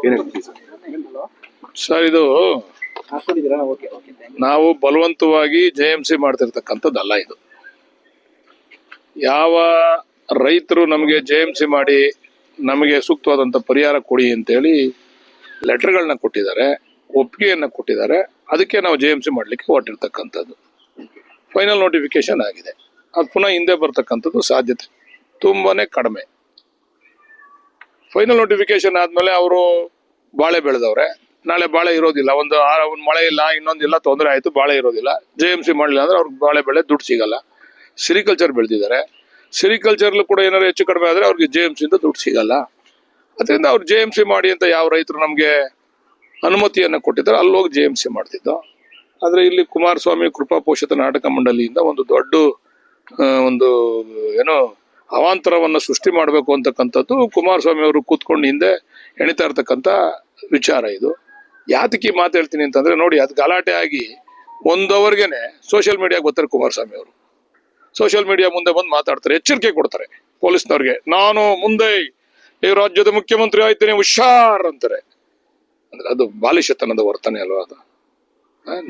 ಏನ್ ಹೇಳ್ತೀವಿ sir? Sir, ಇದು ನಾವು ಬಲವಂತವಾಗಿ JMC ಮಾಡ್ತಿರ್ತಕ್ಕಂಥದ್ದಲ್ಲ. ಇದು ಯಾವ ರೈತರು ನಮಗೆ JMC ಮಾಡಿ ನಮಗೆ ಸೂಕ್ತವಾದಂಥ ಪರಿಹಾರ ಕೊಡಿ ಅಂತೇಳಿ ಲೆಟರ್ಗಳನ್ನ ಕೊಟ್ಟಿದ್ದಾರೆ, ಒಪ್ಪಿಗೆಯನ್ನು ಕೊಟ್ಟಿದ್ದಾರೆ. ಅದಕ್ಕೆ ನಾವು JMC ಮಾಡಲಿಕ್ಕೆ ಹೊರಟಿರ್ತಕ್ಕಂಥದ್ದು. ಫೈನಲ್ ನೋಟಿಫಿಕೇಶನ್ ಆಗಿದೆ. ಅದು ಪುನಃ ಹಿಂದೆ ಬರ್ತಕ್ಕಂಥದ್ದು ಸಾಧ್ಯತೆ ತುಂಬಾನೇ ಕಡಿಮೆ. ಫೈನಲ್ ನೋಟಿಫಿಕೇಶನ್ ಆದ್ಮೇಲೆ ಅವರು ಬಾಳೆ ಬೆಳೆದವ್ರೆ, ನಾಳೆ ಬಾಳೆ ಇರೋದಿಲ್ಲ, ಒಂದು ಮಳೆ ಇಲ್ಲ, ಇನ್ನೊಂದಿಲ್ಲ, ತೊಂದರೆ ಆಯ್ತು, ಬಾಳೆ ಇರೋದಿಲ್ಲ. JMC ಮಾಡಲಿಲ್ಲ ಅಂದ್ರೆ ಅವ್ರಿಗೆ ಬಾಳೆ ಬೆಳೆ ದುಡ್ಡು ಸಿಗಲ್ಲ. ಸಿರಿಕಲ್ಚರ್ ಬೆಳೆದಿದ್ದಾರೆ, ಸಿರಿಕಲ್ಚರ್ಲು ಕೂಡ ಏನಾದ್ರು ಹೆಚ್ಚು ಕಡಿಮೆ ಆದ್ರೆ ಅವ್ರಿಗೆ JMC ಇಂದ ದುಡ್ಡು ಸಿಗಲ್ಲ. ಅದರಿಂದ ಅವ್ರು JMC ಮಾಡಿ ಅಂತ ಯಾವ ರೈತರು ನಮಗೆ ಅನುಮತಿಯನ್ನ ಕೊಟ್ಟಿದ್ದಾರೆ ಅಲ್ಲಿ ಹೋಗಿ JMC ಮಾಡ್ತಿದ್ದೋ. ಆದ್ರೆ ಇಲ್ಲಿ ಕುಮಾರಸ್ವಾಮಿ ಕೃಪಾ ಪೋಷಿತ ನಾಟಕ ಮಂಡಳಿಯಿಂದ ಒಂದು ದೊಡ್ಡ ಒಂದು ಏನೋ ಅವಾಂತರವನ್ನ ಸೃಷ್ಟಿ ಮಾಡಬೇಕು ಅಂತಕ್ಕಂಥದ್ದು ಕುಮಾರಸ್ವಾಮಿ ಅವರು ಕೂತ್ಕೊಂಡು ಹಿಂದೆ ಎಣಿತಾ ಇರ್ತಕ್ಕಂಥ ವಿಚಾರ. ಇದು ಯಾತಕ್ಕೆ ಮಾತು ಹೇಳ್ತೀನಿ ಅಂತಂದ್ರೆ, ನೋಡಿ, ಅದು ಗಲಾಟೆ ಆಗಿ 1 ಅವರ್ಗೆನೆ ಸೋಷಿಯಲ್ ಮೀಡಿಯಾಗೆ ಬರ್ತಾರೆ ಕುಮಾರಸ್ವಾಮಿ ಅವರು. ಸೋಷಿಯಲ್ ಮೀಡಿಯಾ ಮುಂದೆ ಬಂದು ಮಾತಾಡ್ತಾರೆ, ಎಚ್ಚರಿಕೆ ಕೊಡ್ತಾರೆ ಪೊಲೀಸ್ನವ್ರಿಗೆ. ನಾನು ಮುಂದೆ ಈ ರಾಜ್ಯದ ಮುಖ್ಯಮಂತ್ರಿ ಆಯ್ತೇನೆ, ಹುಷಾರ್ ಅಂತಾರೆ. ಅಂದ್ರೆ ಅದು ಬಾಲಿಶತನದ ವರ್ತನೆ ಅಲ್ವಾ ಅದು?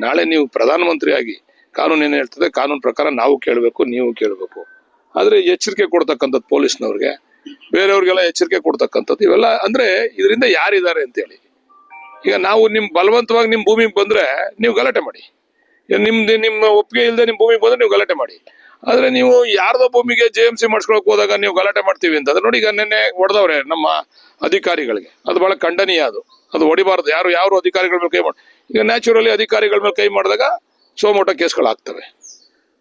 ನಾಳೆ ನೀವು ಪ್ರಧಾನಮಂತ್ರಿ ಆಗಿ ಕಾನೂನು ಏನ್ ಹೇಳ್ತದೆ, ಕಾನೂನು ಪ್ರಕಾರ ನಾವು ಕೇಳಬೇಕು, ನೀವು ಕೇಳಬೇಕು. ಆದ್ರೆ ಎಚ್ಚರಿಕೆ ಕೊಡ್ತಕ್ಕಂಥದ್ದು ಪೊಲೀಸ್ನವ್ರಿಗೆ, ಬೇರೆಯವ್ರಿಗೆಲ್ಲ ಎಚ್ಚರಿಕೆ ಕೊಡ್ತಕ್ಕಂಥದ್ದು, ಇವೆಲ್ಲ ಅಂದ್ರೆ ಇದರಿಂದ ಯಾರಿದ್ದಾರೆ ಅಂತೇಳಿ. ಈಗ ನಾವು ಬಲವಂತವಾಗಿ ನಿಮ್ ಭೂಮಿಗೆ ಬಂದ್ರೆ ನೀವು ಗಲಾಟೆ ಮಾಡಿ, ನಿಮ್ಮ ಒಪ್ಪಿಗೆ ಇಲ್ಲದೆ ನಿಮ್ ಭೂಮಿಗೆ ಬಂದ್ರೆ ನೀವು ಗಲಾಟೆ ಮಾಡಿ. ಆದ್ರೆ ನೀವು ಯಾರ್ದೋ ಭೂಮಿಗೆ JMC ಮಾಡಿಸ್ಕೊಳಕ್ ಹೋದಾಗ ನೀವು ಗಲಾಟೆ ಮಾಡ್ತೀವಿ ಅಂತಂದ್ರೆ, ನೋಡಿ, ಈಗ ನಿನ್ನೆ ಹೊಡೆದವ್ರೆ ನಮ್ಮ ಅಧಿಕಾರಿಗಳಿಗೆ, ಅದು ಬಹಳ ಖಂಡನೀಯ. ಅದು ಹೊಡಿಬಾರ್ದು. ಯಾರು ಅಧಿಕಾರಿಗಳ ಮೇಲೆ ಕೈ ಮಾಡಿ, ಈಗ ನ್ಯಾಚುರಲಿ ಅಧಿಕಾರಿಗಳ ಮೇಲೆ ಕೈ ಮಾಡಿದಾಗ ಸೋಮೋಟ ಕೇಸ್ಗಳಾಗ್ತವೆ.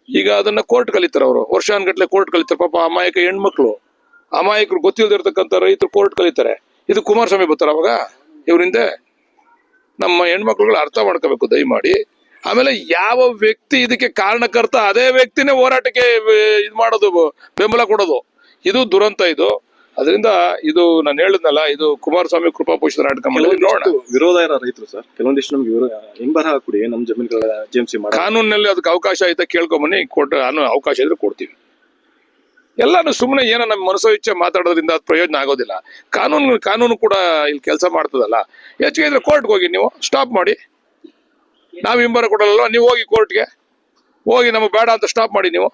ಈಗ ಅದನ್ನ ಕೋರ್ಟ್ ಕಲಿತಾರೆ, ಅವರು ವರ್ಷಾನ್ಗಟ್ಲೆ ಕೋರ್ಟ್ ಕಲಿತಾರೆ. ಪಾಪ ಅಮಾಯಕ ಹೆಣ್ಮಕ್ಳು, ಅಮಾಯಕರು, ಗೊತ್ತಿಲ್ದಿರ್ತಕ್ಕಂಥ ರೈತರು ಕೋರ್ಟ್ ಕಲಿತಾರೆ. ಇದು ಕುಮಾರಸ್ವಾಮಿ ಬರ್ತಾರ ಅವಾಗ ಇವರಿಂದ? ನಮ್ಮ ಹೆಣ್ಮಕ್ಳುಗಳು ಅರ್ಥ ಮಾಡ್ಕೋಬೇಕು ದಯಮಾಡಿ. ಆಮೇಲೆ ಯಾವ ವ್ಯಕ್ತಿ ಇದಕ್ಕೆ ಕಾರಣಕರ್ತ ಅದೇ ವ್ಯಕ್ತಿನೇ ಹೋರಾಟಕ್ಕೆ ಇದು ಮಾಡೋದು, ಬೆಂಬಲ ಕೊಡೋದು, ಇದು ದುರಂತ. ಇದು ಅದರಿಂದ ಇದು ನಾನು ಹೇಳಿದ್ನಲ್ಲ, ಇದು ಕುಮಾರಸ್ವಾಮಿ ಕೃಪಾ ಪೋಷಿತ ನಾಟಕ ಮಂಡಳಿ. ನೋಡೋಣ, ವಿರೋಧ ಇರೋ ರೈತರು ಸರ್ ಕೆಲವೊಂದಿಷ್ಟು ನಮ್ಗೆ ಹೆಂಗ್ ಬರಹ ಕೊಡಿ, ನಮ್ ಜಮೀನುಗಳ JMC ಮಾಡಿ, ಕಾನೂನಲ್ಲಿ ಅದಕ್ಕೆ ಅವಕಾಶ ಐತೆ ಕೇಳ್ಕೊಂಬನ್ನಿ, ಅವಕಾಶ ಇದ್ರೆ ಕೊಡ್ತೀವಿ. ಎಲ್ಲಾನು ಸುಮ್ಮನೆ ಏನೋ ನಮ್ಮ ಮನಸ್ಸೋ ಇಚ್ಛೆ ಮಾತಾಡೋದ್ರಿಂದ ಅದು ಪ್ರಯೋಜನ ಆಗೋದಿಲ್ಲ. ಕಾನೂನು ಕೂಡ ಇಲ್ಲಿ ಕೆಲಸ ಮಾಡ್ತದಲ್ಲ. ಹೆಚ್ಚಿಗೆ ಇದ್ರೆ ಕೋರ್ಟ್ಗೆ ಹೋಗಿ, ನೀವು ಸ್ಟಾಪ್ ಮಾಡಿ. ನಾವು ಹಿಂಬರ ಕೊಡಲ್ಲ, ನೀವು ಹೋಗಿ ಕೋರ್ಟ್ಗೆ ಹೋಗಿ, ನಮಗೆ ಬೇಡ ಅಂತ ಸ್ಟಾಪ್ ಮಾಡಿ. ನೀವು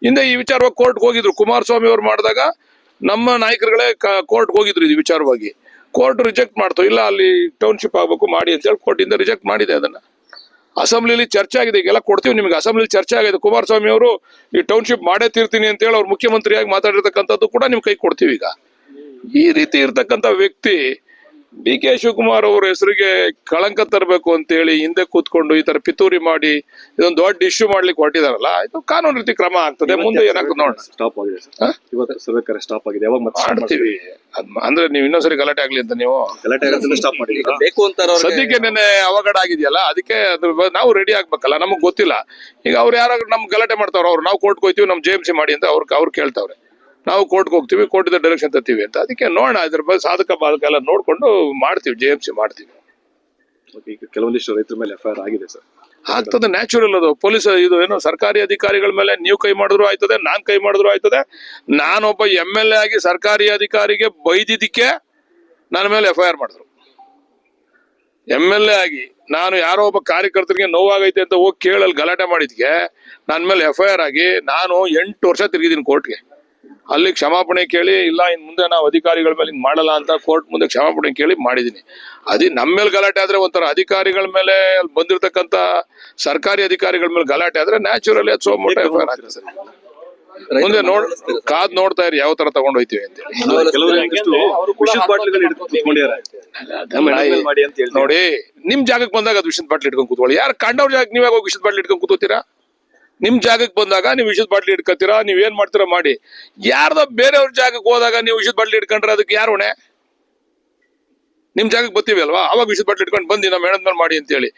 ಹಿಂದೆ ಈ ವಿಚಾರವಾಗಿ ಕೋರ್ಟ್ಗೆ ಹೋಗಿದ್ರು, ಕುಮಾರಸ್ವಾಮಿ ಅವ್ರು ಮಾಡಿದಾಗ ನಮ್ಮ ನಾಯಕರುಗಳೇ ಕೋರ್ಟ್ಗೆ ಹೋಗಿದ್ರು ಇದು ವಿಚಾರವಾಗಿ. ಕೋರ್ಟ್ ರಿಜೆಕ್ಟ್ ಮಾಡ್ತು, ಇಲ್ಲ ಅಲ್ಲಿ ಟೌನ್ಶಿಪ್ ಆಗ್ಬೇಕು ಮಾಡಿ ಅಂತ ಹೇಳಿ ಕೋರ್ಟ್ ಇಂದ ರಿಜೆಕ್ಟ್ ಮಾಡಿದೆ. ಅದನ್ನ ಅಸೆಂಬ್ಲಿಲಿ ಚರ್ಚೆ ಆಗಿದೆ, ಈಗೆಲ್ಲ ಕೊಡ್ತೀವಿ ನಿಮಗೆ. ಅಸೆಂಬ್ಲಿ ಚರ್ಚೆ ಆಗಿದೆ, ಕುಮಾರಸ್ವಾಮಿ ಅವರು ಈ ಟೌನ್ಶಿಪ್ ಮಾಡೇ ತೀರ್ತೀನಿ ಅಂತ ಹೇಳಿ ಅವ್ರು ಮುಖ್ಯಮಂತ್ರಿಯಾಗಿ ಮಾತಾಡಿರ್ತಕ್ಕಂಥದ್ದು ಕೂಡ ನಿಮ್ ಕೈ ಕೊಡ್ತೀವಿ. ಈಗ ಈ ರೀತಿ ಇರ್ತಕ್ಕಂಥ ವ್ಯಕ್ತಿ DK ಶಿವಕುಮಾರ್ ಅವ್ರ ಹೆಸರಿಗೆ ಕಳಂಕ ತರಬೇಕು ಅಂತ ಹೇಳಿ ಹಿಂದೆ ಕೂತ್ಕೊಂಡು ಈ ತರ ಪಿತೂರಿ ಮಾಡಿ ಇದೊಂದು ದೊಡ್ಡ ಇಶ್ಯೂ ಮಾಡ್ಲಿಕ್ಕೆ ಹೊರಟಿದಾರಲ್ಲ, ಇದು ಕಾನೂನು ರೀತಿ ಕ್ರಮ ಆಗ್ತದೆ. ಮುಂದೆ ಏನಾಗ್ತದೆ ನೋಡೋಣ. ಸ್ಟಾಪ್ ಆಗಿದೆ ಸರ್, ಇವತ್ತು ಸರ್ಕಾರ ಸ್ಟಾಪ್ ಆಗಿದೆ. ಯಾವಾಗ ಮತ್ತೆ ಮಾಡ್ತೀವಿ ಅಂದ್ರೆ ನೀವು ಇನ್ನೊಂದ್ಸರಿ ಗಲಾಟೆ ಆಗ್ಲಿ ಅಂತ ನೀವು ಗಲಾಟೆ ಆಗೋದನ್ನ ಸ್ಟಾಪ್ ಮಾಡಿ ಬೇಕು ಅಂತ ಸದ್ಯಕ್ಕೆ ನೆನ್ನೆ ಅವಘಡ ಆಗಿದೆಯಲ್ಲ, ಅದಕ್ಕೆ ನಾವು ರೆಡಿ ಆಗ್ಬೇಕಲ್ಲ. ನಮಗ್ ಗೊತ್ತಿಲ್ಲ. ಈಗ ಅವ್ರು ಯಾರು ನಮ್ಗೆ ಗಲಾಟೆ ಮಾಡ್ತಾವ್ರ, ಅವ್ರು ನಾವು ಕೋರ್ಟ್ಗೆ ಹೋಗ್ತೀವಿ, ನಮ್ JMC ಮಾಡಿ ಅಂತ ಅವ್ರು ಕೇಳ್ತಾವ್ರೆ. ನಾವು ಕೋರ್ಟ್ಗೆ ಹೋಗ್ತೀವಿ, ಕೋರ್ಟಿಂದ ಡೈರೆಕ್ಷನ್ ತರ್ತೀವಿ ಅಂತ. ಅದಕ್ಕೆ ನೋಡೋಣ, ಇದ್ರ ಬಗ್ಗೆ ಸಾಧಕ ಬಾಧಕ ಎಲ್ಲ ನೋಡ್ಕೊಂಡು ಮಾಡ್ತೀವಿ, JMC ಮಾಡ್ತೀವಿ. ಈಗ ಕೆಲವೊಂದಿಷ್ಟು ರೈತರ ಮೇಲೆ FIR ಆಗಿದೆ ಸರ್. ಆಗ್ತದೆ, ನ್ಯಾಚುರಲ್ ಅದು. ಪೊಲೀಸ್ ಇದು ಏನೋ ಸರ್ಕಾರಿ ಅಧಿಕಾರಿಗಳ ಮೇಲೆ ನೀವು ಕೈ ಮಾಡಿದ್ರು ಆಯ್ತದೆ, ನಾನ್ ಕೈ ಮಾಡಿದ್ರು ಆಯ್ತದೆ. ನಾನೊಬ್ಬ MLA ಆಗಿ ಸರ್ಕಾರಿ ಅಧಿಕಾರಿಗೆ ಬೈದಿದ್ದಕ್ಕೆ ನನ್ನ ಮೇಲೆ FIR ಮಾಡಿದ್ರು. MLA ಆಗಿ ನಾನು ಯಾರೋ ಒಬ್ಬ ಕಾರ್ಯಕರ್ತರಿಗೆ ನೋವಾಗೈತೆ ಅಂತ ಹೋಗಿ ಕೇಳಲ್ಲಿ ಗಲಾಟೆ ಮಾಡಿದ್ಗೆ ನನ್ನ ಮೇಲೆ FIR ಆಗಿ ನಾನು 8 ವರ್ಷ ತಿರುಗಿದ್ದೀನಿ ಕೋರ್ಟ್ಗೆ. ಅಲ್ಲಿ ಕ್ಷಮಾಪಣೆ ಕೇಳಿ, ಇಲ್ಲ ಇನ್ ಮುಂದೆ ನಾವು ಅಧಿಕಾರಿಗಳ ಮೇಲೆ ಹಿಂಗ್ ಮಾಡಲ್ಲ ಅಂತ ಕೋರ್ಟ್ ಮುಂದೆ ಕ್ಷಮಾಪಣೆ ಕೇಳಿ ಮಾಡಿದೀನಿ. ನಮ್ಮ ಮೇಲೆ ಗಲಾಟೆ ಆದ್ರೆ ಒಂಥರ, ಅಧಿಕಾರಿಗಳ ಮೇಲೆ ಅಲ್ಲಿ ಬಂದಿರತಕ್ಕಂತ ಸರ್ಕಾರಿ ಅಧಿಕಾರಿಗಳ ಮೇಲೆ ಗಲಾಟೆ ಆದ್ರೆ ನ್ಯಾಚುರಲಿ ಅದು ಸೋಮೋಟ FIR ಆಗ್ತದೆ ಸರ್. ಮುಂದೆ ಕಾದ್ ನೋಡ್ತಾ ಇರಿ ಯಾವ ತರ ತಗೊಂಡ್ ಹೋಯ್ತೀವಿ ಅಂತ ನೋಡಿ. ನಿಮ್ ಜಾಗಕ್ಕೆ ಬಂದಾಗ ಅದು ವಿಷದ ಬಾಟ್ಲಿ ಇಟ್ಕೊಂಡ್ ಕೂತ್ಕೊಳ್ಳಿ. ಯಾರು ಕಂಡವ್ರ ಜಾಗಕ್ಕೆ ನೀವಾಗ ಹೋಗಿ ವಿಷದ ಬಾಟ್ಲಿ ಇಟ್ಕೊಂಡ್ ಕೂತ್ಕೋತೀರಾ? ನಿಮ್ ಜಾಗಕ್ಕೆ ಬಂದಾಗ ನೀವು ವಿಷದ ಬಾಟ್ಲಿ ಇಟ್ಕೊತೀರಾ, ನೀವ್ ಏನ್ ಮಾಡ್ತೀರಾ ಮಾಡಿ. ಯಾರ್ದೋ ಬೇರೆಯವ್ರ ಜಾಗಕ್ಕೆ ಹೋದಾಗ ನೀವು ವಿಷದ ಬಾಟ್ಲಿ ಇಟ್ಕೊಂಡ್ರೆ ಅದಕ್ಕೆ ಯಾರು ಹೊಣೆ? ನಿಮ್ ಜಾಗಕ್ಕೆ ಬರ್ತೀವಿ ಅಲ್ವಾ, ಅವಾಗ ವಿಷದ ಬಾಟ್ಲಿ ಇಟ್ಕೊಂಡು ಬಂದು ನಮ್ಮ ಮೇಡದ ಮೇಲೆ ಮಾಡಿ ಅಂತ ಹೇಳಿ.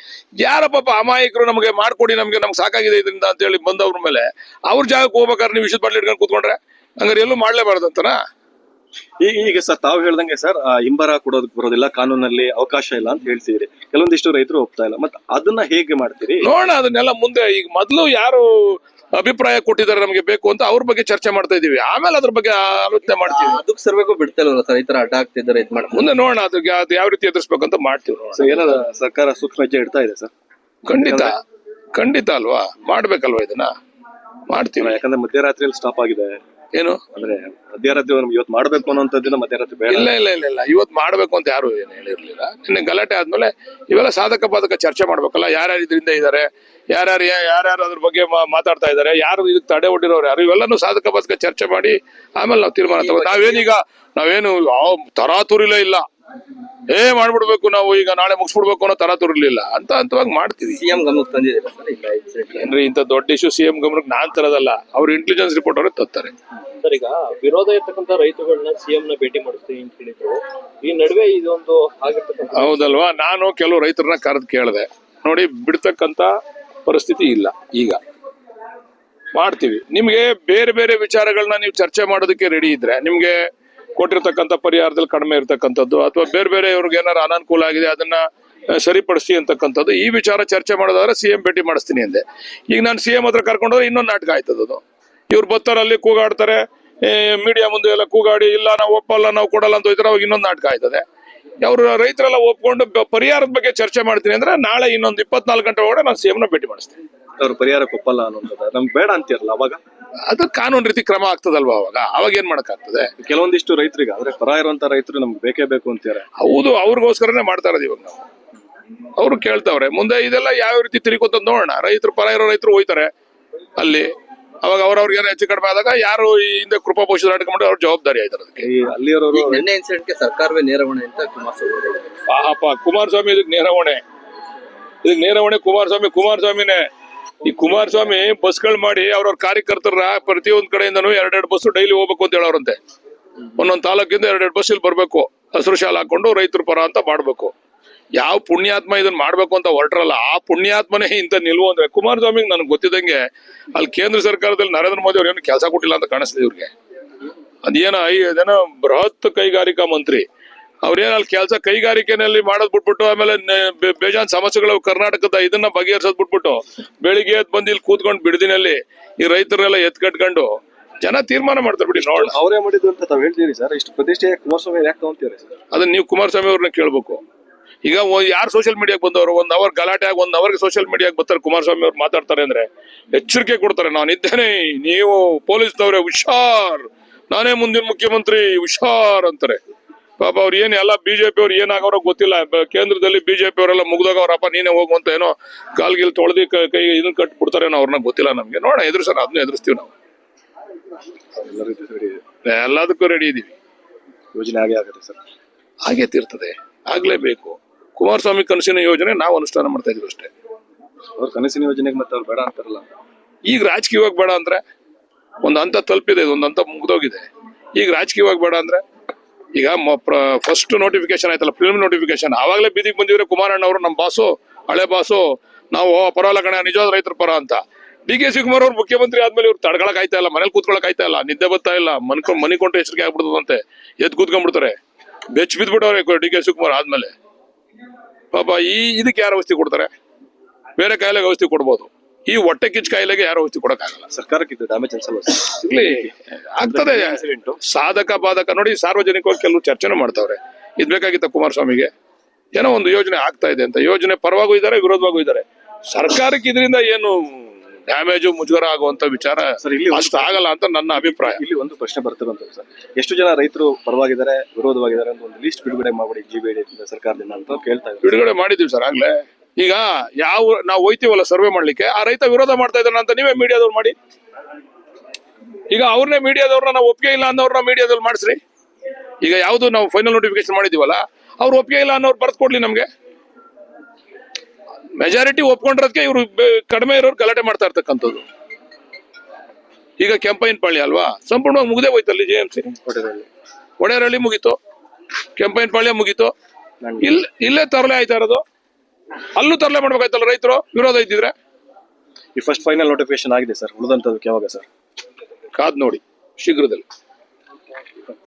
ಯಾರ ಪಾಪ ಅಮಾಯಕರು ನಮಗೆ ಮಾಡ್ಕೊಡಿ, ನಮ್ಗೆ ಸಾಕಾಗಿದೆ ಇದರಿಂದ ಅಂತ ಹೇಳಿ ಬಂದವ್ರ ಮೇಲೆ ಅವ್ರ ಜಾಗಕ್ಕೆ ಹೋಗ್ಬೇಕಾದ್ರೆ ನೀವು ವಿಷದ ಬಾಟ್ಲಿ ಇಟ್ಕೊಂಡು ಕೂತ್ಕೊಂಡ್ರೆ ಹಂಗಾರೆ ಎಲ್ಲೂ ಮಾಡ್ಲೇಬಾರ್ದು ಅಂತನಾ? ಈಗ ಸರ್ ತಾವು ಹೇಳ್ದಂಗೆ ಸರ್ ಹಿಂಬರ ಕೊಡೋದಕ್ಕೆ ಬರೋದಿಲ್ಲ, ಕಾನೂನಲ್ಲಿ ಅವಕಾಶ ಇಲ್ಲ ಅಂತ ಹೇಳ್ತಿದ್ರಿ. ಕೆಲವೊಂದಿಷ್ಟು ರೈತರು ಒಪ್ತಾ ಇಲ್ಲ, ಮತ್ತೆ ಅದನ್ನ ಹೇಗೆ ಮಾಡ್ತೀರಿ? ನೋಡೋಣ ಅದನ್ನೆಲ್ಲ ಮುಂದೆ. ಈಗ ಮೊದಲು ಯಾರು ಅಭಿಪ್ರಾಯ ಕೊಟ್ಟಿದ್ದಾರೆ ನಮಗೆ ಬೇಕು ಅಂತ ಅವ್ರ ಬಗ್ಗೆ ಚರ್ಚೆ ಮಾಡ್ತಾ ಇದೀವಿ. ಆಮೇಲೆ ಅದ್ರ ಬಗ್ಗೆ ಆಲೋಚನೆ ಮಾಡ್ತೀವಿ. ಅದಕ್ಕೆ ಸರ್ವೆಗೂ ಬಿಡ್ತಲ್ವಲ್ಲ ಸರ್, ಈ ತರ ಅಡ್ಡ ಆಗ್ತಿದ್ದಾರೆ ಇದ್ ಮಾಡ್ತಾರೆ. ಮುಂದೆ ನೋಡೋಣ ಅದು ಯಾವ ರೀತಿ ಎದುರಿಸ್ಬೇಕಂತ ಮಾಡ್ತೀವಿ. ಸೊ ಏನಾರ ಸರ್ಕಾರ ಸೂಕ್ಷ್ಮ ಹೆಜ್ಜೆ ಇಡ್ತಾ ಇದೆ ಸರ್? ಖಂಡಿತ ಅಲ್ವಾ, ಮಾಡ್ಬೇಕಲ್ವಾ, ಇದನ್ನ ಮಾಡ್ತೀವಿ. ಯಾಕಂದ್ರೆ ಮಧ್ಯರಾತ್ರಿಯಲ್ಲಿ ಸ್ಟಾಪ್ ಆಗಿದೆ. ಏನು ಅಂದ್ರೆ ಮಧ್ಯರಾತ್ರಿ ಇವತ್ತು ಮಾಡ್ಬೇಕು ಅನ್ನೋಂಥದ್ದನ್ನ ಮಧ್ಯರಾತ್ರಿ ಬೇಡ. ಇಲ್ಲ ಇವತ್ತು ಮಾಡ್ಬೇಕು ಅಂತ ಯಾರು ಏನು ಹೇಳಿರ್ಲಿಲ್ಲ. ನಿನ್ನೆ ಗಲಾಟೆ ಆದ್ಮೇಲೆ ಇವೆಲ್ಲ ಸಾಧಕ ಬಾಧಕ ಚರ್ಚೆ ಮಾಡ್ಬೇಕಲ್ಲ. ಯಾರ್ಯಾರು ಇದರಿಂದ ಇದಾರೆ, ಯಾರ್ಯಾರು ಅದ್ರ ಬಗ್ಗೆ ಮಾತಾಡ್ತಾ ಇದಾರೆ, ಯಾರು ಇದಕ್ಕೆ ತಡೆ ಒಡ್ಡಿರೋರು ಯಾರು, ಇವೆಲ್ಲನೂ ಸಾಧಕ ಬಾಧಕ ಚರ್ಚೆ ಮಾಡಿ ಆಮೇಲೆ ನಾವು ತೀರ್ಮಾನ ತಗೋ. ನಾವೇನು ತರಾತುರಿಲೇ ಇಲ್ಲ, ಮಾಡ್ಬಿಡ್ಬೇಕು ನಾವು ಈಗ ನಾಳೆ ಮುಗಿಸ್ಬಿಡ್ಬೇಕು ಅನ್ನೋ ತರಾತುರಿಲಿಲ್ಲ, ಹಂತವಾಗಿ ಮಾಡ್ತೀವಿ. ಸಿಎಂ ಗಮನಕ್ಕೆ ತಂದಿದ್ದೀರಾ ಸರ್? ಇಲ್ಲ ಇನ್ಸಿಡೆಂಟ್ ಏನ್ರಿ ಇಂಥ ದೊಡ್ಡ ಇಶ್ಯೂ ಸಿಎಂ ಗಮನಕ್ಕೆ ನಾನ್ ತರೋದಲ್ಲ, ಅವ್ರು ಇಂಟೆಲಿಜೆನ್ಸ್ ರಿಪೋರ್ಟ್ ಅವರೇ ತರ್ತಾರೆ. ಸರ್, ಈಗ ವಿರೋಧ ಇರ್ತಕ್ಕಂಥ ರೈತರುಗಳನ್ನ ಸಿಎಂ ನ ಭೇಟಿ ಮಾಡಿಸ್ತೀವಿ ಅಂತ ಹೇಳಿದ್ರು. ಈ ನಡುವೆ ಇದೊಂದು ಆಗಿರ್ತಕ್ಕಂಥ ಹೌದಲ್ವಾ, ನಾನು ಕೆಲವು ರೈತರನ್ನ ಕರೆದು ಕೇಳಿದೆ, ನೋಡಿ ಬಿಡ್ತಕ್ಕಂತ ಪರಿಸ್ಥಿತಿ ಇಲ್ಲ, ಈಗ ಮಾಡ್ತೀವಿ. ನಿಮ್ಗೆ ಬೇರೆ ಬೇರೆ ವಿಚಾರಗಳನ್ನ ನೀವು ಚರ್ಚೆ ಮಾಡೋದಕ್ಕೆ ರೆಡಿ ಇದ್ರೆ, ನಿಮ್ಗೆ ಕೊಟ್ಟಿರ್ತಕ್ಕಂಥ ಪರಿಹಾರದಲ್ಲಿ ಕಡಿಮೆ ಇರ್ತಕ್ಕಂಥದ್ದು ಅಥವಾ ಬೇರೆ ಬೇರೆ ಇವ್ರಿಗೆ ಏನಾರು ಅನಾನುಕೂಲ ಆಗಿದೆ ಅದನ್ನ ಸರಿಪಡಿಸಿ ಅಂತಕ್ಕಂಥದ್ದು, ಈ ವಿಚಾರ ಚರ್ಚೆ ಮಾಡೋದಾದ್ರೆ ಸಿಎಂ ಭೇಟಿ ಮಾಡಿಸ್ತೀನಿ ಅಂದೆ. ಈಗ ನಾನು ಸಿಎಂ ಹತ್ರ ಕರ್ಕೊಂಡೋದ್ರೆ ಇನ್ನೊಂದು ನಾಟಕ ಆಯ್ತದದು. ಇವ್ರು ಬರ್ತಾರೆ, ಅಲ್ಲಿ ಕೂಗಾಡ್ತಾರೆ, ಮೀಡಿಯಾ ಮುಂದೆ ಎಲ್ಲ ಕೂಗಾಡಿ, ಇಲ್ಲ ನಾವು ಒಪ್ಪಲ್ಲ, ನಾವು ಕೊಡಲ್ಲ ಅಂತ ಹೋಯ್ತಾರೆ, ಅವಾಗ ಇನ್ನೊಂದು ನಾಟಕ ಆಯ್ತದೆ. ಅವ್ರು ರೈತರೆಲ್ಲ ಒಪ್ಕೊಂಡು ಪರಿಹಾರದ ಬಗ್ಗೆ ಚರ್ಚೆ ಮಾಡ್ತೀನಿ ಅಂದ್ರೆ ನಾಳೆ ಇನ್ನೊಂದು 24 ಗಂಟೆ ಒಳಗಡೆ ನಾನು ಸಿಎಂ ನ ಭೇಟಿ ಮಾಡಿಸ್ತೀನಿ. ಅವ್ರು ಪರಿಹಾರಕ್ಕೆ ಒಪ್ಪಲ್ಲ ಅನ್ನೋದು ನಮ್ಗೆ ಬೇಡ ಅಂತೀರಲ್ಲ, ಅವಾಗ ಅದು ಕಾನೂನು ರೀತಿ ಕ್ರಮ ಆಗ್ತದಲ್ವಾ, ಅವಾಗ ಏನ್ ಮಾಡಕ್ಕಾಗ್ತದೆ? ಕೆಲವೊಂದಿಷ್ಟು ರೈತರಿಗೆ ಅಂದ್ರೆ ಪರ ಇರುವಂತ ರೈತರು ನಮ್ಗೆ ಬೇಕೇ ಬೇಕು ಅಂತಾರೆ. ಹೌದು, ಅವ್ರಿಗೋಸ್ಕರನೇ ಮಾಡ್ತಾ ಇರೋದು ಇವಾಗ ನಾವು. ಅವ್ರು ಕೇಳ್ತಾವ್ರೆ, ಮುಂದೆ ಇದೆಲ್ಲ ಯಾವ ರೀತಿ ತಿರುಗೋತ ನೋಡೋಣ. ರೈತರು ಪರ ಇರೋ ರೈತರು ಹೋಯ್ತಾರೆ ಅಲ್ಲಿ, ಅವಾಗ ಅವ್ರವ್ರಿಗೆ ಏನೋ ಹೆಚ್ಚು ಕಡಿಮೆ ಆದಾಗ ಯಾರು ಈ ಹಿಂದೆ ಕೃಪಾ ಪೋಷಿತ ನಾಟಕ ಮಾಡಿ ಅವ್ರ ಜವಾಬ್ದಾರಿ ಆಯ್ತಾರೆ ಅದಕ್ಕೆ. ಈ ಅಲ್ಲಿಯವರವರು ನಿನ್ನೆ ಇನ್ಸಿಡೆಂಟ್ ಗೆ ಸರ್ಕಾರವೇ ನೇರ ಹೊಣೆ ಅಂತ ಕುಮಾರಸ್ವಾಮಿ ಕುಮಾರಸ್ವಾಮಿ ಇದಕ್ಕೆ ನೇರವಣೆ ಕುಮಾರಸ್ವಾಮಿನೇ. ಈ ಕುಮಾರಸ್ವಾಮಿ ಬಸ್ಗಳು ಮಾಡಿ ಅವ್ರವ್ರ ಕಾರ್ಯಕರ್ತರ ಪ್ರತಿಯೊಂದ್ ಕಡೆಯಿಂದನೂ 2 ಬಸ್ ಡೈಲಿ ಹೋಗ್ಬೇಕು ಅಂತ ಹೇಳೋರಂತೆ. ಒಂದೊಂದ್ ತಾಲೂಕಿಂದ 2 ಬಸ್ ಇಲ್ಲಿ ಬರ್ಬೇಕು, ಹಸಿರು ಶಾಲೆ ಹಾಕೊಂಡು ರೈತರ ಪರ ಅಂತ ಮಾಡ್ಬೇಕು. ಯಾವ ಪುಣ್ಯಾತ್ಮ ಇದನ್ನ ಮಾಡ್ಬೇಕು ಅಂತ ಹೊರಟ್ರಲ್ಲ, ಆ ಪುಣ್ಯಾತ್ಮನೇ ಇಂತ ನಿಲ್ವು ಅಂದ್ರೆ ಕುಮಾರಸ್ವಾಮಿಗೆ ನನಗೆ ಗೊತ್ತಿದ್ದಂಗೆ ಅಲ್ಲಿ ಕೇಂದ್ರ ಸರ್ಕಾರದಲ್ಲಿ ನರೇಂದ್ರ ಮೋದಿ ಅವ್ರು ಏನು ಕೆಲಸ ಕೊಟ್ಟಿಲ್ಲ ಅಂತ ಕಾಣಿಸ್ತದೆ ಇವ್ರಿಗೆ. ಅದೇನೋ ಬೃಹತ್ ಕೈಗಾರಿಕಾ ಮಂತ್ರಿ ಅವ್ರೇನ ಅಲ್ಲಿ ಕೆಲಸ ಕೈಗಾರಿಕೆನಲ್ಲಿ ಮಾಡೋದ್ ಬಿಟ್ಬಿಟ್ಟು ಆಮೇಲೆ ಬೇಜಾನ್ ಸಮಸ್ಯೆಗಳು ಕರ್ನಾಟಕದ ಇದನ್ನ ಬಗೆಹರಿಸೋದ್ ಬಿಟ್ಬಿಟ್ಟು ಬೆಳಿಗ್ಗೆ ಎದ್ದು ಬಂದು ಇಲ್ಲಿ ಕೂತ್ಕೊಂಡು ಬಿಡದಿನಲ್ಲಿ ಈ ರೈತರೆಲ್ಲ ಎತ್ಕಟ್ಕೊಂಡು ಜನ ತೀರ್ಮಾನ ಮಾಡ್ತಾರೆ. ಬಿಡಿ ನೋಡೋಣ. ಅವರೇ ಮಾಡಿದ್ರು ಅಂತ ತಾವ್ ಹೇಳ್ತೀರಿ ಸರ್, ಇಷ್ಟು ಪ್ರತಿಷ್ಠೆ ಕುಮಾರಸ್ವಾಮಿ ಯಾಕೆ ತಗೊಂತೀರಿ ಸರ್? ಅದನ್ನ ನೀವು ಕುಮಾರಸ್ವಾಮಿ ಅವ್ರನ್ನ ಕೇಳ್ಬೇಕು. ಈಗ ಯಾರು ಸೋಷಿಯಲ್ ಮೀಡಿಯಾಗೆ ಬಂದವರು 1 ಅವರ್ ಗಲಾಟೆ ಆಗಿ 1 ಅವರ್ಗೆ ಸೋಷಿಯಲ್ ಮೀಡಿಯಾಗೆ ಬರ್ತಾರೆ, ಕುಮಾರಸ್ವಾಮಿ ಅವ್ರು ಮಾತಾಡ್ತಾರೆ ಅಂದ್ರೆ ಎಚ್ಚರಿಕೆ ಕೊಡ್ತಾರೆ, ನಾನು ಇದ್ದೇನೆ, ನೀವು ಪೊಲೀಸ್ನವ್ರೆ ಹುಷಾರ್, ನಾನೇ ಮುಂದಿನ ಮುಖ್ಯಮಂತ್ರಿ ಹುಷಾರ್ ಅಂತಾರೆ. ಪಾಪ ಅವ್ರು ಏನ್ ಎಲ್ಲ ಬಿಜೆಪಿ ಅವ್ರು ಏನಾಗವ್ರೋ ಗೊತ್ತಿಲ್ಲ. ಕೇಂದ್ರದಲ್ಲಿ ಬಿಜೆಪಿ ಅವರೆಲ್ಲ ಮುಗ್ದೋಗವ್ರಪ್ಪ, ನೀನೇ ಹೋಗುವಂತ ಏನೋ ಕಾಲ್ಗಿಲ್ ತೊಳೆದಿ ಕೈ ಇದನ್ನ ಕಟ್ಬಿಡ್ತಾರೇನೋ, ಅವ್ರನ್ನ ಗೊತ್ತಿಲ್ಲ ನಮ್ಗೆ. ನೋಡೋಣ, ಎದುರಿಸೋಣ, ಅದನ್ನ ಎದುರಿಸ್ತೀವಿ ನಾವು. ಎಲ್ಲದಕ್ಕೂ ರೆಡಿ ಇದೀವಿ. ಯೋಜನೆ ಹಾಗೆ ಆಗುತ್ತೆ ಸರ್, ಹಾಗೆ ತೀರ್ತದೆ, ಆಗ್ಲೇಬೇಕು. ಕುಮಾರಸ್ವಾಮಿ ಕನಸಿನ ಯೋಜನೆ ನಾವು ಅನುಷ್ಠಾನ ಮಾಡ್ತಾ ಇದೀವಿ ಅಷ್ಟೇ. ಅವ್ರ ಕನಸಿನ ಯೋಜನೆಗೆ ಮತ್ತೆ ಅವ್ರು ಬೇಡ ಅಂತಾರಲ್ಲ. ಈಗ ರಾಜಕೀಯವಾಗಿ ಬೇಡ ಅಂದ್ರೆ ಒಂದ್ ಹಂತ ತಲುಪಿದೆ, ಒಂದ್ ಹಂತ ಮುಗ್ದೋಗಿದೆ. ಈಗ ರಾಜಕೀಯವಾಗಿ ಬೇಡ ಅಂದ್ರೆ ಈಗ ಫಸ್ಟ್ ನೋಟಿಫಿಕೇಶನ್ ಆಯ್ತಲ್ಲ, ಫಿಲ್ಮ್ ನೋಟಿಫಿಕೇಶನ್, ಆವಾಗಲೇ ಬೀದಿಗೆ ಬಂದಿದ್ರೆ ಕುಮಾರಣ್ಣ ಅವರು ನಮ್ಮ ಬಾಸು, ಹಳೆ ಬಾಸು, ನಾವು ಪರವಾಗಿಲ್ಲ ಕಣೆ, ನಿಜವಾದ ರೈತರ ಪರ ಅಂತ. ಡಿ ಕೆ ಶಿವಕುಮಾರ್ ಅವ್ರು ಮುಖ್ಯಮಂತ್ರಿ ಆದ್ಮೇಲೆ ಇವ್ರು ತಡ್ಕೊಳಕ್ ಆಯ್ತಾ ಇಲ್ಲ, ಮನೇಲಿ ಕೂತ್ಕೊಳಕ್ ಆಯ್ತಾ ಇಲ್ಲ, ನಿದ್ದೆ ಬರ್ತಾ ಇಲ್ಲ, ಮನಿ ಕೊಂಡ್ರೆ ಎಚ್ಚರಿಕೆ ಆಗ್ಬಿಡ್ತದಂತೆ, ಎದ್ ಕೂತ್ಕೊಂಡ್ಬಿಡ್ತಾರೆ, ಬೆಚ್ಚ ಬಿದ್ಬಿಟ್ಟವ್ರೆ ಡಿ ಕೆ ಶಿವಕುಮಾರ್ ಆದ್ಮೇಲೆ. ಪಾಪ ಇದಕ್ಕೆ ಯಾರು ಔಷಧಿ ಕೊಡ್ತಾರೆ? ಬೇರೆ ಕಾಯಿಲೆಗೆ ಔಷಧಿ ಕೊಡ್ಬೋದು, ಈ ಹೊಟ್ಟೆ ಕಿಚ್ಚು ಕಾಯಿಲೆಗೆ ಯಾರು ಔಷಧಿ ಕೊಡಕ್ಕಾಗಲ್ಲ. ಸರ್ಕಾರಕ್ಕೆ ಇದು ಡ್ಯಾಮೇಜ್ ಅನ್ಸಲ್ಲ ಇಲ್ಲಿ ಆಗ್ತದೆ ಸಾಧಕ ಬಾಧಕ. ನೋಡಿ, ಸಾರ್ವಜನಿಕವಾಗಿ ಕೆಲವು ಚರ್ಚೆನೂ ಮಾಡ್ತಾವ್ರೆ, ಇದ್ ಬೇಕಾಗಿತ್ತ ಕುಮಾರಸ್ವಾಮಿಗೆ, ಏನೋ ಒಂದು ಯೋಜನೆ ಆಗ್ತಾ ಇದೆ ಅಂತ. ಯೋಜನೆ ಪರವಾಗೂ ಇದ್ದಾರೆ, ವಿರೋಧವಾಗೂ ಇದ್ದಾರೆ. ಸರ್ಕಾರಕ್ಕೆ ಇದರಿಂದ ಏನು ಡ್ಯಾಮೇಜು ಮುಜುಗರ ಆಗುವಂತ ವಿಚಾರ ಅಷ್ಟು ಆಗಲ್ಲ ಅಂತ ನನ್ನ ಅಭಿಪ್ರಾಯ. ಇಲ್ಲಿ ಒಂದು ಪ್ರಶ್ನೆ ಬರ್ತಿರುವಂತ ಸರ್, ಎಷ್ಟು ಜನ ರೈತರು ಪರವಾಗಿದ್ದಾರೆ, ವಿರೋಧವಾಗಿದ್ದಾರೆ ಅಂತ ಒಂದು ಲಿಸ್ಟ್ ಬಿಡುಗಡೆ ಮಾಡ್ಬಿಡಿ ಜಿಬಿಡಿ ಸರ್ಕಾರದಿಂದ ಅಂತ ಕೇಳ್ತಾ ಇದ್ದಾರೆ. ಬಿಡುಗಡೆ ಮಾಡಿದೀವಿ ಸರ್ ಆಗ್ಲೇ. ಈಗ ನಾವು ಹೋಯ್ತೀವಲ್ಲ ಸರ್ವೆ ಮಾಡ್ಲಿಕ್ಕೆ, ಆ ರೈತ ವಿರೋಧ ಮಾಡ್ತಾ ಇದ್ದಾನೆ ಅಂತ ನೀವೇ ಮೀಡಿಯಾದವ್ರು ಮಾಡಿ. ಈಗ ಅವ್ರನ್ನೇ ಮೀಡಿಯಾದವ್ರನ್ನ ನಾವು ಒಪ್ಪಿಗೆ ಇಲ್ಲ ಅನ್ನೋರ್ನ ಮೀಡಿಯಾದಲ್ಲಿ ಮಾಡಿಸ್ರಿ. ಈಗ ಯಾವ್ದು ನಾವು ಫೈನಲ್ ನೋಟಿಫಿಕೇಶನ್ ಮಾಡಿದೀವಲ್ಲ, ಅವ್ರು ಒಪ್ಪಿಗೆ ಇಲ್ಲ ಅನ್ನೋರು ಬರ್ದ್ ಕೊಡ್ಲಿ ನಮ್ಗೆ. ಮೆಜಾರಿಟಿ ಒಪ್ಕೊಂಡಿರೋದಕ್ಕೆ ಇವ್ರು ಕಡಿಮೆ ಇರೋರು ಗಲಾಟೆ ಮಾಡ್ತಾ ಇರ್ತಕ್ಕಂಥದ್ದು. ಈಗ ಕೆಂಪೈನ್ ಪಾಳ್ಯ ಅಲ್ವಾ, ಸಂಪೂರ್ಣವಾಗಿ ಮುಗ್ದೇ ಹೋಯ್ತಲ್ಲಿ. JMC ಒಡೆಯರಹಳ್ಳಿ ಮುಗೀತು, ಕೆಂಪೈನ್ ಪಾಳ್ಯ ಮುಗೀತು, ಇಲ್ಲೇ ತರಲೆ ಆಯ್ತಾ ಇರೋದು. ಅಲ್ಲೂ ತರಲೆ ಮಾಡ್ಬೇಕಾಯ್ತಲ್ಲ ರೈತರು, ವಿರೋಧ ಇದ್ದಿದ್ರೆ. ಈ ಫಸ್ಟ್ ಫೈನಲ್ ನೋಟಿಫಿಕೇಶನ್ ಆಗಿದೆ ಸರ್, ಉಳಿದಂತದಕ್ಕೆ ಯಾವಾಗ ಸರ್? ಕಾದ್ ನೋಡಿ, ಶೀಘ್ರದಲ್ಲಿ.